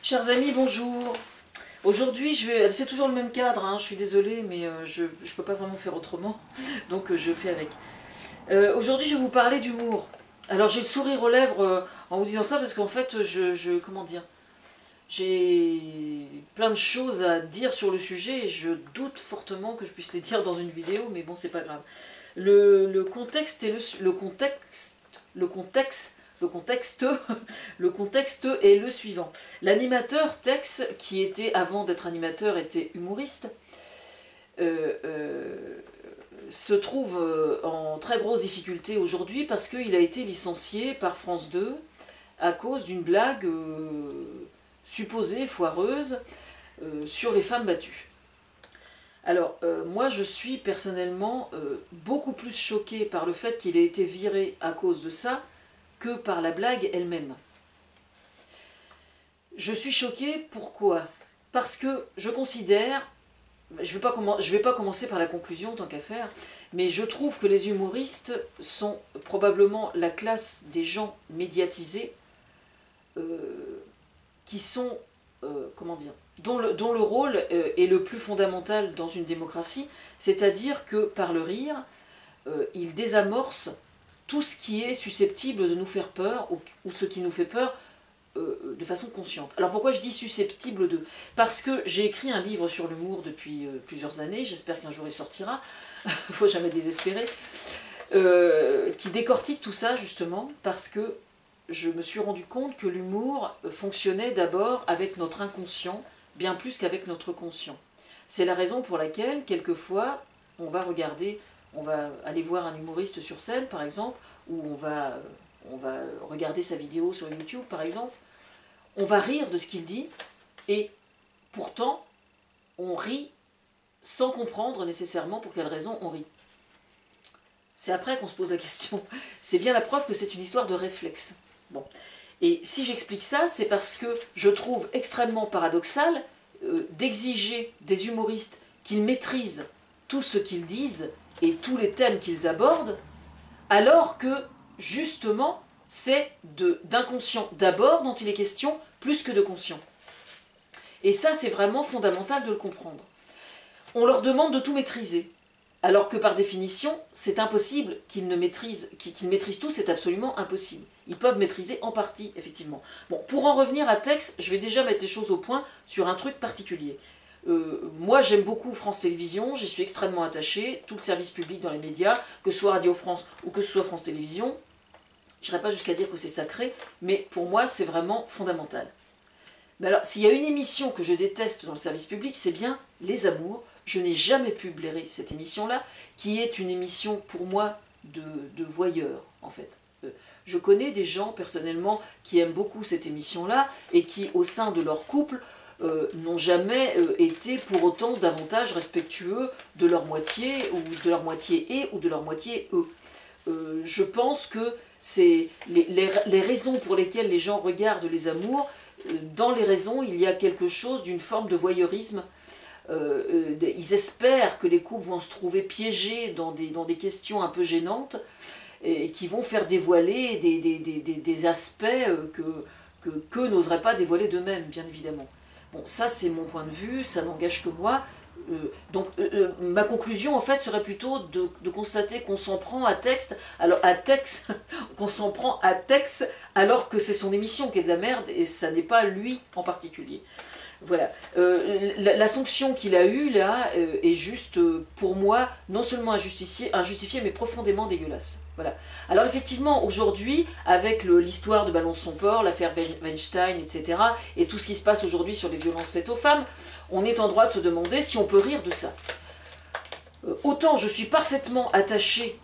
Chers amis, bonjour. Aujourd'hui, c'est toujours le même cadre, hein, je suis désolée, mais je ne peux pas vraiment faire autrement, donc je fais avec. Aujourd'hui, je vais vous parler d'humour. Alors, j'ai le sourire aux lèvres en vous disant ça, parce qu'en fait, comment dire, j'ai plein de choses à dire sur le sujet, et je doute fortement que je puisse les dire dans une vidéo, mais bon, c'est pas grave. Le contexte est le suivant. L'animateur Tex, qui était, avant d'être animateur, était humoriste, se trouve en très grosse difficulté aujourd'hui parce qu'il a été licencié par France 2 à cause d'une blague supposée foireuse sur les femmes battues. Alors, moi je suis personnellement beaucoup plus choquée par le fait qu'il ait été viré à cause de ça que par la blague elle-même. Je suis choquée, pourquoi? Parce que je considère, je vais pas commencer par la conclusion tant qu'à faire, mais je trouve que les humoristes sont probablement la classe des gens médiatisés qui sont, comment dire, dont le rôle est le plus fondamental dans une démocratie, c'est-à-dire que par le rire, ils désamorcent tout ce qui est susceptible de nous faire peur ou ce qui nous fait peur de façon consciente. Alors pourquoi je dis susceptible de? Parce que j'ai écrit un livre sur l'humour depuis plusieurs années, j'espère qu'un jour il sortira, il ne faut jamais désespérer, qui décortique tout ça justement parce que je me suis rendu compte que l'humour fonctionnait d'abord avec notre inconscient, bien plus qu'avec notre conscient. C'est la raison pour laquelle, quelquefois, on va aller voir un humoriste sur scène, par exemple, ou on va regarder sa vidéo sur YouTube, par exemple, on va rire de ce qu'il dit, et pourtant, on rit sans comprendre nécessairement pour quelle raison on rit. C'est après qu'on se pose la question. C'est bien la preuve que c'est une histoire de réflexe. Bon. Et si j'explique ça, c'est parce que je trouve extrêmement paradoxal d'exiger des humoristes qu'ils maîtrisent tout ce qu'ils disent et tous les thèmes qu'ils abordent, alors que, justement, c'est d'inconscient d'abord dont il est question, plus que de conscient. Et ça, c'est vraiment fondamental de le comprendre. On leur demande de tout maîtriser, alors que par définition, c'est impossible qu'ils maîtrisent tout, c'est absolument impossible. Ils peuvent maîtriser en partie, effectivement. Bon, pour en revenir à Tex, je vais déjà mettre les choses au point sur un truc particulier. Moi, j'aime beaucoup France Télévisions, j'y suis extrêmement attachée, tout le service public dans les médias, que ce soit Radio France ou que ce soit France Télévisions. Je n'irai pas jusqu'à dire que c'est sacré, mais pour moi, c'est vraiment fondamental. Mais alors, s'il y a une émission que je déteste dans le service public, c'est bien Les Amours. Je n'ai jamais pu blairer cette émission-là, qui est une émission, pour moi, de voyeurs, en fait. Je connais des gens, personnellement, qui aiment beaucoup cette émission-là, et qui, au sein de leur couple, n'ont jamais été pour autant davantage respectueux de leur moitié, ou de leur moitié et, ou de leur moitié eux. Je pense que c'est les raisons pour lesquelles les gens regardent Les Amours, dans les raisons, il y a quelque chose d'une forme de voyeurisme. Ils espèrent que les couples vont se trouver piégés dans des questions un peu gênantes, et qui vont faire dévoiler des aspects qu'eux n'oseraient pas dévoiler d'eux-mêmes, bien évidemment. Bon, ça c'est mon point de vue, ça n'engage que moi. Donc ma conclusion en fait serait plutôt de constater qu'on s'en prend à Tex, qu'on s'en prend à Tex alors que c'est son émission qui est de la merde et ça n'est pas lui en particulier. Voilà. La sanction qu'il a eue là est juste pour moi non seulement injustifiée mais profondément dégueulasse. Voilà. Alors effectivement aujourd'hui avec l'histoire de Balançon-Port, l'affaire Weinstein, etc. et tout ce qui se passe aujourd'hui sur les violences faites aux femmes, on est en droit de se demander si on peut rire de ça. Autant je suis parfaitement attachée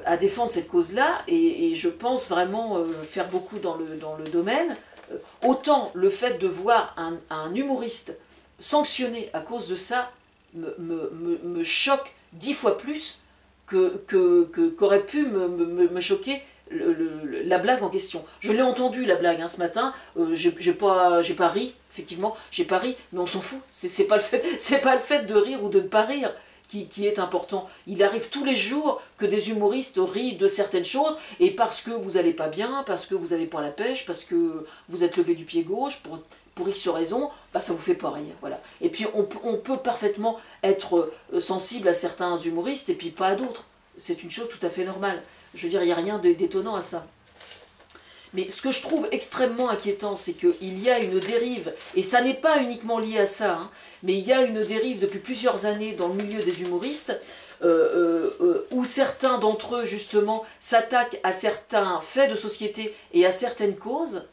à défendre cette cause-là et je pense vraiment faire beaucoup dans le domaine. Autant le fait de voir un humoriste sanctionné à cause de ça me choque 10 fois plus qu'aurait pu me choquer la blague en question. Je l'ai entendu la blague ce matin, j'ai pas ri, effectivement, j'ai pas ri, mais on s'en fout, c'est pas le fait de rire ou de ne pas rire qui est important. Il arrive tous les jours que des humoristes rient de certaines choses, et parce que vous n'allez pas bien, parce que vous n'avez pas la pêche, parce que vous êtes levé du pied gauche, pour X raisons, bah, ça vous fait pas rire, voilà. Et puis on peut parfaitement être sensible à certains humoristes et puis pas à d'autres. C'est une chose tout à fait normale. Je veux dire, il n'y a rien d'étonnant à ça. Mais ce que je trouve extrêmement inquiétant, c'est qu'il y a une dérive, et ça n'est pas uniquement lié à ça, hein, mais il y a une dérive depuis plusieurs années dans le milieu des humoristes, où certains d'entre eux, justement, s'attaquent à certains faits de société et à certaines causes,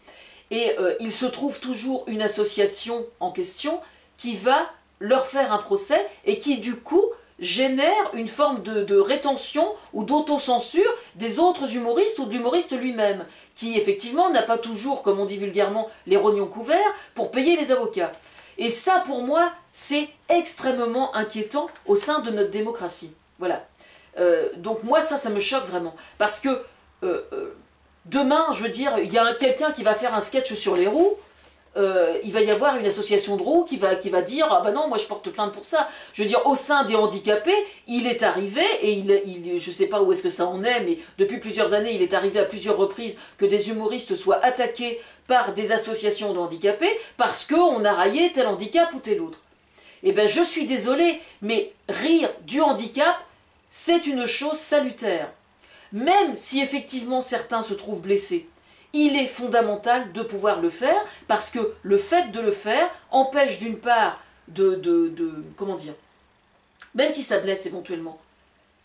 et il se trouve toujours une association en question qui va leur faire un procès, et qui, du coup, génère une forme de rétention ou d'autocensure des autres humoristes ou de l'humoriste lui-même, qui effectivement n'a pas toujours, comme on dit vulgairement, les rognons couverts pour payer les avocats. Et ça, pour moi, c'est extrêmement inquiétant au sein de notre démocratie. Voilà. Donc moi, ça me choque vraiment. Parce que demain, je veux dire, il y a quelqu'un qui va faire un sketch sur les roues, il va y avoir une association de roues qui va dire « Ah ben non, moi je porte plainte pour ça ». Je veux dire, au sein des handicapés, il est arrivé, et je ne sais pas où est-ce que ça en est, mais depuis plusieurs années, il est arrivé à plusieurs reprises que des humoristes soient attaqués par des associations de handicapés parce qu'on a raillé tel handicap ou tel autre. Eh bien, je suis désolée, mais rire du handicap, c'est une chose salutaire. Même si effectivement certains se trouvent blessés, il est fondamental de pouvoir le faire, parce que le fait de le faire empêche d'une part comment dire, même si ça blesse éventuellement,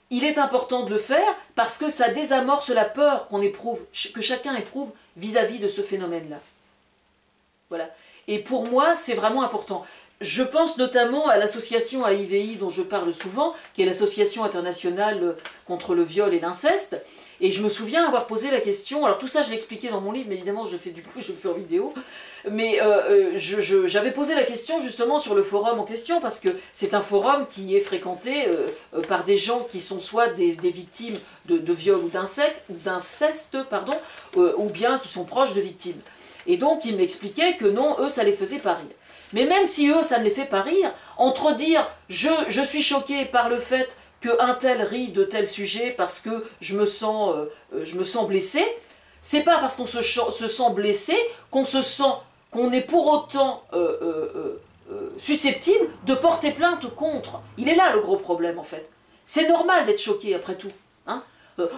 il est important de le faire parce que ça désamorce la peur qu'on éprouve, que chacun éprouve vis-à-vis de ce phénomène-là. Voilà. Et pour moi, c'est vraiment important. Je pense notamment à l'association AIVI dont je parle souvent, qui est l'association internationale contre le viol et l'inceste. Et je me souviens avoir posé la question, alors tout ça je l'ai expliqué dans mon livre, mais évidemment je le fais en vidéo, mais j'avais posé la question justement sur le forum en question, parce que c'est un forum qui est fréquenté par des gens qui sont soit des victimes de viol ou d'inceste, ou bien qui sont proches de victimes. Et donc ils m'expliquaient que non, eux ça les faisait pas rire. Mais même si eux ça ne les fait pas rire, entre dire je suis choqué par le fait qu'un tel rit de tel sujet parce que je me sens blessé, c'est pas parce qu'on se sent blessé qu'on est pour autant susceptible de porter plainte contre. Il est là le gros problème en fait. C'est normal d'être choqué après tout. Hein.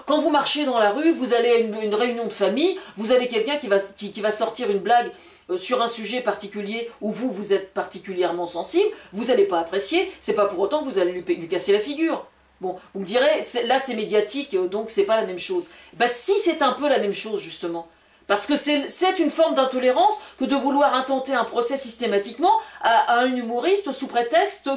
Quand vous marchez dans la rue, vous allez à une réunion de famille, vous avez quelqu'un qui va sortir une blague sur un sujet particulier où vous êtes particulièrement sensible, vous n'allez pas apprécier, c'est pas pour autant que vous allez lui casser la figure. Bon, vous me direz, là c'est médiatique, donc c'est pas la même chose. Bah si, c'est un peu la même chose justement. Parce que c'est une forme d'intolérance que de vouloir intenter un procès systématiquement à un humoriste sous prétexte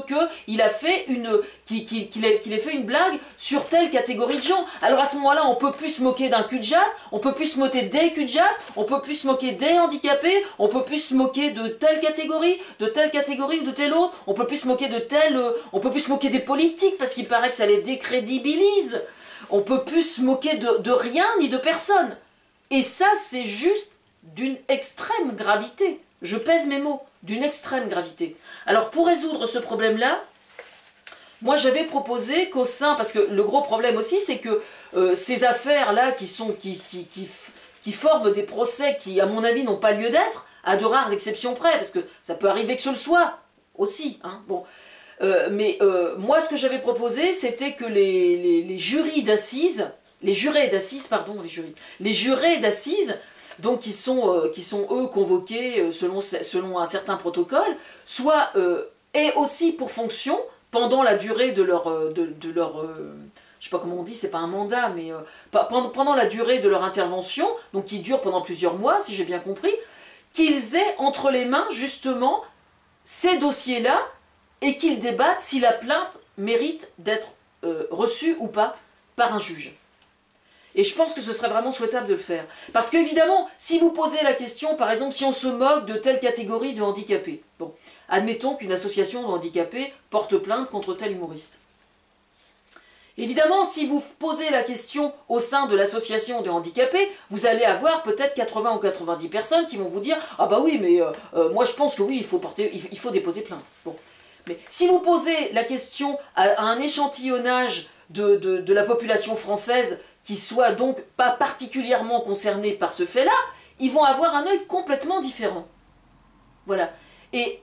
qu'il ait fait une blague sur telle catégorie de gens. Alors à ce moment-là, on peut plus se moquer d'un cul-de-jatte, on peut plus se moquer des cul-de-jatte, on peut plus se moquer des handicapés, on peut plus se moquer de telle catégorie ou de telle autre, on peut plus se moquer on peut plus se moquer des politiques parce qu'il paraît que ça les décrédibilise. On peut plus se moquer de rien ni de personne. Et ça, c'est juste d'une extrême gravité. Je pèse mes mots, d'une extrême gravité. Alors, pour résoudre ce problème-là, moi, j'avais proposé qu'au sein... Parce que le gros problème aussi, c'est que ces affaires-là qui forment des procès qui, à mon avis, n'ont pas lieu d'être, à de rares exceptions près, parce que ça peut arriver que ce le soit aussi. Hein, bon. Moi, ce que j'avais proposé, c'était que les jurés d'assises, donc qui sont eux convoqués selon un certain protocole, aient aussi pour fonction, pendant la durée de leur je sais pas comment on dit, c'est pas un mandat, mais pendant la durée de leur intervention, donc qui dure pendant plusieurs mois, si j'ai bien compris, qu'ils aient entre les mains justement ces dossiers-là, et qu'ils débattent si la plainte mérite d'être reçue ou pas par un juge. Et je pense que ce serait vraiment souhaitable de le faire. Parce qu'évidemment, si vous posez la question, par exemple, si on se moque de telle catégorie de handicapés, bon, admettons qu'une association de handicapés porte plainte contre tel humoriste. Évidemment, si vous posez la question au sein de l'association de handicapés, vous allez avoir peut-être 80 ou 90 personnes qui vont vous dire « Ah bah oui, mais moi je pense que oui, il faut déposer plainte. » Bon. Mais si vous posez la question à un échantillonnage de la population française qui soit donc pas particulièrement concernée par ce fait-là, ils vont avoir un œil complètement différent. Voilà. Et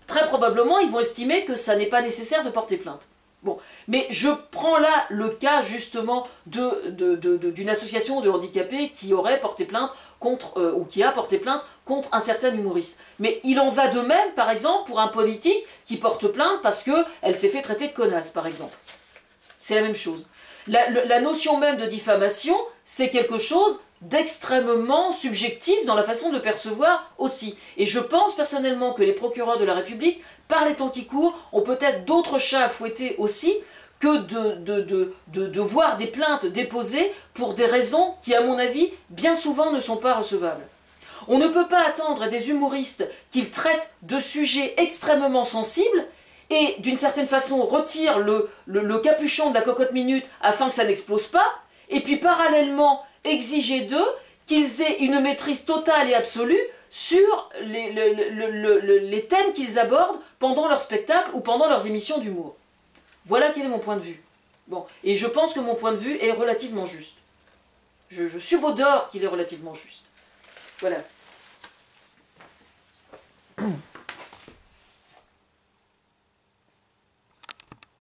très probablement, ils vont estimer que ça n'est pas nécessaire de porter plainte. Bon, mais je prends là le cas justement d'une association de handicapés qui aurait porté plainte contre, ou qui a porté plainte contre un certain humoriste. Mais il en va de même, par exemple, pour un politique qui porte plainte parce qu'elle s'est fait traiter de connasse, par exemple. C'est la même chose. La notion même de diffamation, c'est quelque chose d'extrêmement subjectif dans la façon de percevoir aussi. Et je pense personnellement que les procureurs de la République, par les temps qui courent, ont peut-être d'autres chats à fouetter aussi que de voir des plaintes déposées pour des raisons qui, à mon avis, bien souvent ne sont pas recevables. On ne peut pas attendre des humoristes qu'ils traitent de sujets extrêmement sensibles et, d'une certaine façon, retirent le capuchon de la cocotte minute afin que ça n'explose pas, et puis parallèlement exiger d'eux qu'ils aient une maîtrise totale et absolue sur les thèmes qu'ils abordent pendant leur spectacle ou pendant leurs émissions d'humour. Voilà quel est mon point de vue. Bon, et je pense que mon point de vue est relativement juste. Je subodore qu'il est relativement juste. Voilà.